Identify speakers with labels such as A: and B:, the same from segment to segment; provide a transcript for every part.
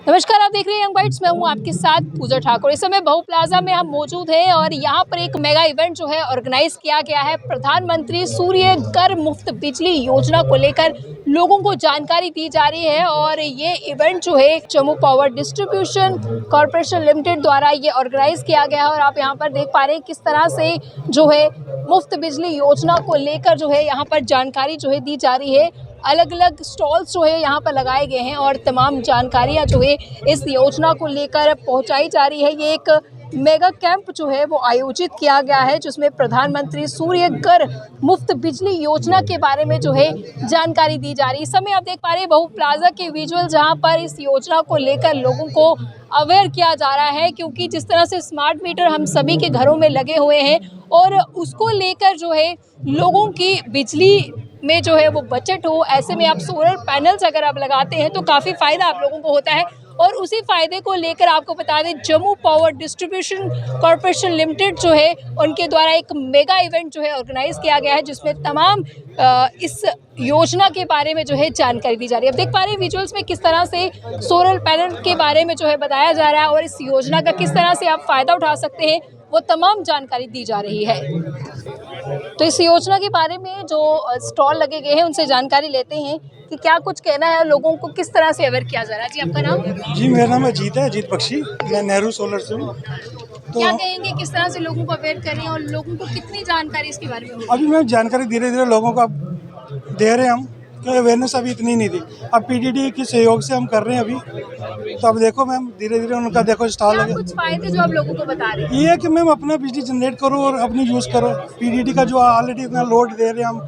A: नमस्कार, आप देख रहे हैं यंग बाइट्स। मैं हूं आपके साथ पूजा ठाकुर। इस समय बहु प्लाजा में हम मौजूद हैं और यहां पर एक मेगा इवेंट जो है ऑर्गेनाइज किया गया है। प्रधानमंत्री सूर्य घर मुफ्त बिजली योजना को लेकर लोगों को जानकारी दी जा रही है और ये इवेंट जो है Jammu power distribution corporation limited द्वारा ये ऑर्गेनाइज किया गया है। और आप यहाँ पर देख पा रहे हैं किस तरह से जो है मुफ्त बिजली योजना को लेकर जो है यहाँ पर जानकारी जो है दी जा रही है। अलग अलग स्टॉल्स जो है यहाँ पर लगाए गए हैं और तमाम जानकारियाँ जो है इस योजना को लेकर पहुँचाई जा रही है। ये एक मेगा कैंप जो है वो आयोजित किया गया है जिसमें प्रधानमंत्री सूर्य घर मुफ्त बिजली योजना के बारे में जो है जानकारी दी जा रही है। इस समय आप देख पा रहे हैं बहु प्लाजा के विजुअल जहाँ पर इस योजना को लेकर लोगों को अवेयर किया जा रहा है, क्योंकि जिस तरह से स्मार्ट मीटर हम सभी के घरों में लगे हुए हैं और उसको लेकर जो है लोगों की बिजली में जो है वो बचत हो। ऐसे में आप सोलर पैनल्स अगर आप लगाते हैं तो काफ़ी फ़ायदा आप लोगों को होता है। और उसी फ़ायदे को लेकर आपको बता दें Jammu power distribution corporation limited जो है उनके द्वारा एक मेगा इवेंट जो है ऑर्गेनाइज किया गया है जिसमें तमाम इस योजना के बारे में जो है जानकारी दी जा रही है। अब देख पा रहे हैं विजुअल्स में किस तरह से सोलर पैनल के बारे में जो है बताया जा रहा है और इस योजना का किस तरह से आप फ़ायदा उठा सकते हैं वो तमाम जानकारी दी जा रही है। तो इस योजना के बारे में जो स्टॉल लगे गए हैं उनसे जानकारी लेते हैं कि क्या कुछ कहना है, लोगों को किस तरह से अवेयर किया जा रहा है। जी, आपका नाम?
B: जी, मेरा नाम अजीत है, अजीत बख्शी। मैं नेहरू सोलर से हूँ। तो
A: क्या कहेंगे किस तरह से लोगों को अवेयर करें और लोगों को कितनी जानकारी इसके बारे में होगी?
B: अभी मैं जानकारी धीरे धीरे लोगों को दे रहे हैं हम, क्योंकि अवेयरनेस अभी इतनी नहीं थी। अब पीडीडी के सहयोग से हम कर रहे हैं अभी। तो अब देखो मैम, धीरे धीरे उनका देखो स्टॉल लगे।
A: कुछ फायदे जो आप लोगों को बता रहे हैं
B: ये है कि मैम अपना बिजली जनरेट करो और अपनी यूज़ करो। पीडीडी का जो ऑलरेडी इतना लोड दे रहे हैं हम,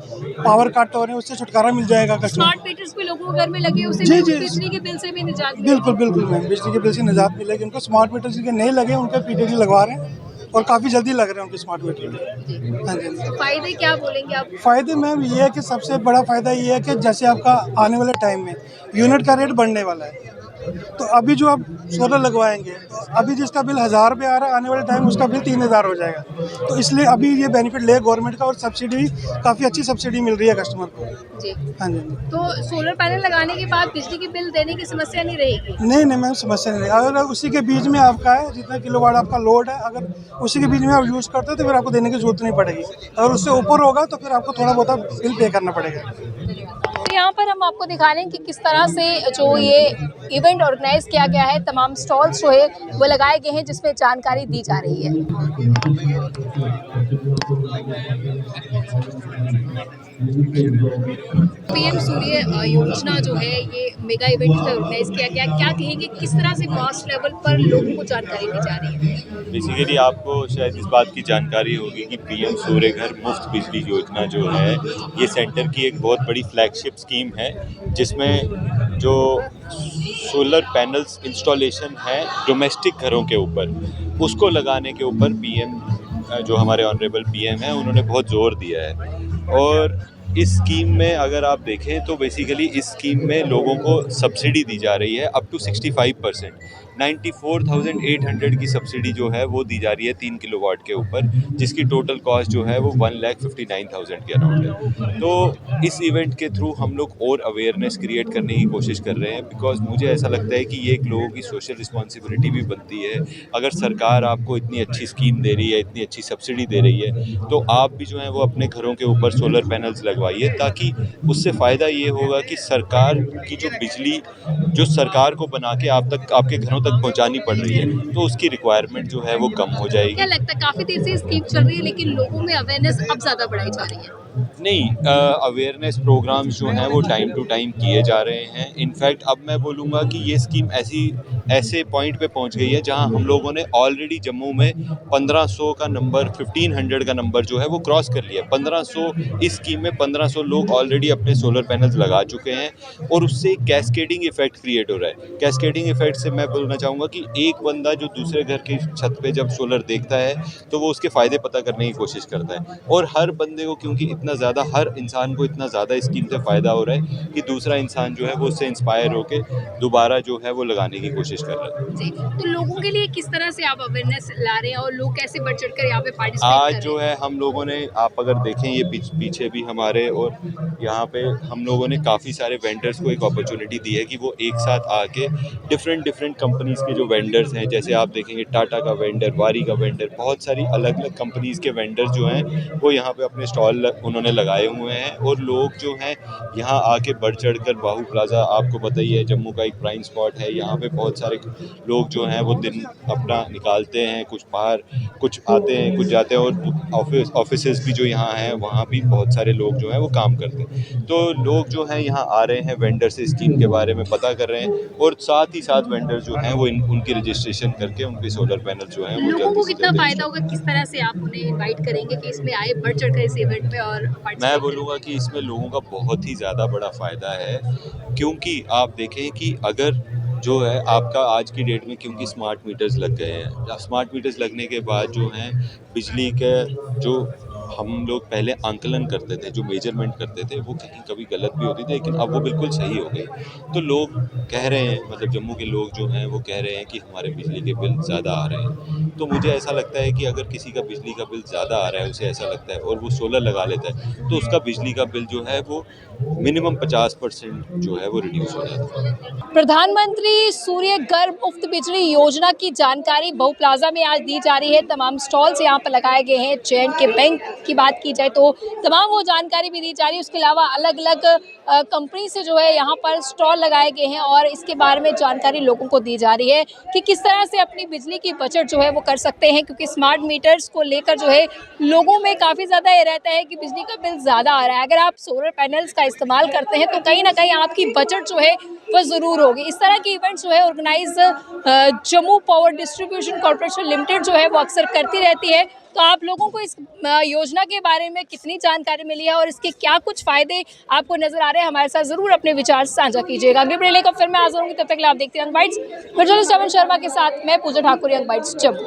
B: पावर कट हो रहे हैं, उससे छुटकारा मिल जाएगा कस्टमर।
A: स्मार्ट मीटर्स पे लोगों के घर में लगे उससे
B: जी,
A: बिजली के बिल से भी निजात
B: बिल्कुल बिल्कुल मैम, बिजली के बिल से निजात मिलेगी उनको। स्मार्ट मीटर जिनके नहीं लगे उनके पीडीडी लगवा रहे हैं और काफ़ी जल्दी लग रहे हैं उनके स्मार्ट मीटर। हाँ जी।
A: फायदे क्या बोलेंगे आप?
B: फ़ायदे मैम ये है कि सबसे बड़ा फ़ायदा ये है कि जैसे आपका आने वाले टाइम में यूनिट का रेट बढ़ने वाला है। तो अभी जो आप सोलर लगवाएंगे, अभी जिसका बिल 1000 रुपये आ रहा है, आने वाले टाइम उसका बिल 3000 हो जाएगा। तो इसलिए अभी ये बेनिफिट ले गवर्नमेंट का और सब्सिडी भी काफ़ी अच्छी सब्सिडी मिल रही है कस्टमर को।
A: जी।
B: हाँ जी।
A: तो सोलर पैनल लगाने के बाद बिजली की बिल देने की समस्या नहीं रहेगी?
B: नहीं मैम, समस्या नहीं। अगर उसी के बीच में आपका है, जितना किलोवाट आपका लोड है, अगर उसी के बीच में आप यूज़ करते हो तो फिर आपको देने की जरूरत नहीं पड़ेगी। अगर उससे ऊपर होगा तो फिर आपको थोड़ा बहुत बिल पे करना पड़ेगा।
A: तो यहाँ पर हम आपको दिखा रहे हैं कि किस तरह से जो ये इवेंट ऑर्गेनाइज किया गया है, तमाम स्टॉल्स जो है वो लगाए गए हैं जिसमें जानकारी दी जा रही है। पीएम सूर्य योजना जो है ये मेगा इवेंट पे ऑर्गेनाइज किया गया, क्या कहेंगे किस तरह से कॉस्ट लेवल पर लोगों को जानकारी दी जा रही है?
C: बेसिकली आपको शायद इस बात की जानकारी होगी कि पीएम सूर्य घर मुफ्त बिजली योजना जो है ये सेंटर की एक बहुत बड़ी फ्लैगशिप स्कीम है, जिसमें जो सोलर पैनल्स इंस्टॉलेशन है डोमेस्टिक घरों के ऊपर, उसको लगाने के ऊपर पीएम जो हमारे ऑनरेबल पीएम हैं उन्होंने बहुत ज़ोर दिया है। और इस स्कीम में अगर आप देखें तो बेसिकली इस स्कीम में लोगों को सब्सिडी दी जा रही है अप टू 65%। 94,800 की सब्सिडी जो है वो दी जा रही है 3 किलोवाट के ऊपर, जिसकी टोटल कॉस्ट जो है वो 1,59,000 के अराउंड है। तो इस इवेंट के थ्रू हम लोग और अवेयरनेस क्रिएट करने की कोशिश कर रहे हैं, बिकॉज मुझे ऐसा लगता है कि ये एक लोगों की सोशल रिस्पॉन्सिबिलिटी भी बनती है। अगर सरकार आपको इतनी अच्छी स्कीम दे रही है, इतनी अच्छी सब्सिडी दे रही है, तो आप भी जो है वो अपने घरों के ऊपर सोलर पैनल्स लगवाइए, ताकि उससे फ़ायदा ये होगा कि सरकार की जो बिजली जो सरकार को बना के आप तक आपके घरों तक पहुंचानी पड़ रही है, तो उसकी रिक्वायरमेंट जो है वो कम हो जाएगी।
A: क्या लगता है काफ़ी देर से स्कीम चल रही है लेकिन लोगों में अवेयरनेस अब ज़्यादा बढ़ाई जा रही है?
C: नहीं, अवेयरनेस प्रोग्राम्स जो हैं वो टाइम टू टाइम किए जा रहे हैं। इनफैक्ट अब मैं बोलूँगा कि ये स्कीम ऐसे पॉइंट पे पहुंच गई है जहां हम लोगों ने ऑलरेडी जम्मू में 1500 का नंबर, 1500 का नंबर जो है वो क्रॉस कर लिया। 1500 इस स्कीम में 1500 लोग ऑलरेडी अपने सोलर पैनल्स लगा चुके हैं और उससे एक कैस्केडिंग इफेक्ट क्रिएट हो रहा है। कैस्केडिंग इफेक्ट से मैं बोलना चाहूँगा कि एक बंदा जो दूसरे घर की छत पे जब सोलर देखता है तो वो उसके फ़ायदे पता करने की कोशिश करता है, और हर बंदे को क्योंकि इतना ज़्यादा ज़्यादा हर इंसान को इतना ज़्यादा इस स्कीम से फ़ायदा हो रहा है कि दूसरा इंसान जो है वो उससे इंस्पायर होकर दोबारा जो है वो लगाने की कोशिश कर रहा है।
A: जी, तो लोगों के लिए किस तरह से आप अवेयरनेस ला रहे हैं और लोग कैसे बढ़ चढ़ कर यहाँ पे पार्टिसिपेट कर
C: आज
A: रहे
C: जो
A: हैं?
C: है हम लोगों ने, आप अगर देखें ये पीछे भी हमारे, और यहाँ पे हम लोगों ने काफ़ी सारे वेंडर्स को एक अपॉर्चुनिटी दी है कि वो एक साथ आके डिफरेंट कंपनीज़ के जो वेंडर्स हैं, जैसे आप देखेंगे टाटा का वेंडर, वारी का वेंडर, बहुत सारी अलग अलग कंपनीज़ के वेंडर्स जो हैं वो यहाँ पे अपने स्टॉल उन्होंने लगाए हुए हैं। और लोग जो हैं यहाँ आके बढ़ चढ़ कर, बाहू प्लाजा आपको पता ही है जम्मू का एक प्राइम स्पॉट है, यहाँ पे बहुत सारे लोग जो हैं वो दिन अपना निकालते हैं, कुछ बाहर कुछ आते हैं कुछ जाते हैं, और ऑफिसेज भी जो यहाँ हैं वहाँ भी बहुत सारे लोग जो हैं वो काम करते हैं। तो लोग जो हैं यहाँ आ रहे हैं, वेंडर से स्कीम के बारे में पता कर रहे हैं, और साथ ही साथ वेंडर जो हैं वो उनकी रजिस्ट्रेशन करके उनके सोलर पैनल जो हैं वो
A: लोगों को
C: जल्दी से
A: कितना
C: जल्दी
A: फायदा होगा, किस तरह से आप उन्हें इनवाइट करेंगे कि इसमें आए, बढ़ चढ़ कर इस इवेंट में और participate
C: मैं
A: करें?
C: बोलूँगा कि इसमें लोगों का बहुत ही ज़्यादा बड़ा फ़ायदा है, क्योंकि आप देखें कि अगर जो है आपका आज की डेट में, क्योंकि स्मार्ट मीटर्स लग गए हैं, स्मार्ट मीटर्स लगने के बाद जो हैं बिजली के जो हम लोग पहले आंकलन करते थे, जो मेजरमेंट करते थे, वो कहीं कभी गलत भी होती थी, लेकिन अब वो बिल्कुल सही हो गई। तो लोग कह रहे हैं, मतलब जम्मू के लोग जो हैं वो कह रहे हैं कि हमारे बिजली के बिल ज़्यादा आ रहे हैं। तो मुझे ऐसा लगता है कि अगर किसी का बिजली का बिल ज़्यादा आ रहा है, उसे ऐसा लगता है और वो सोलर लगा लेता है, तो उसका बिजली का बिल जो है वो मिनिमम 50% जो है वो रिड्यूस हो जाता है।
A: प्रधानमंत्री सूर्य घर मुफ्त बिजली योजना की जानकारी बहु प्लाजा में आज दी जा रही है। तमाम स्टॉल्स यहाँ पर लगाए गए हैं। J&K बैंक की बात की जाए तो तमाम वो जानकारी भी दी जा रही है। उसके अलावा अलग अलग कंपनी से जो है यहाँ पर स्टॉल लगाए गए हैं और इसके बारे में जानकारी लोगों को दी जा रही है कि किस तरह से अपनी बिजली की बचत जो है वो कर सकते हैं, क्योंकि स्मार्ट मीटर्स को लेकर जो है लोगों में काफ़ी ज़्यादा ये रहता है कि बिजली का बिल ज़्यादा आ रहा है। अगर आप सोलर पैनल्स का इस्तेमाल करते हैं तो कहीं ना कहीं आपकी बचत जो है वो ज़रूर होगी। इस तरह की इवेंट्स जो है organise Jammu power distribution corporation limited जो है वो अक्सर करती रहती है। तो आप लोगों को इस योजना के बारे में कितनी जानकारी मिली है और इसके क्या कुछ फ़ायदे आपको नज़र आ रहे हैं, हमारे साथ ज़रूर अपने विचार साझा कीजिएगा। अगले ब्रेक लेकर फिर मैं हाजिर होंगी, तब तक के लिए आप देखते हैं यंग बाइट्स। जर्नलिस्ट अमन शर्मा के साथ मैं पूजा ठाकुर, यंग बाइट्स जम्मू।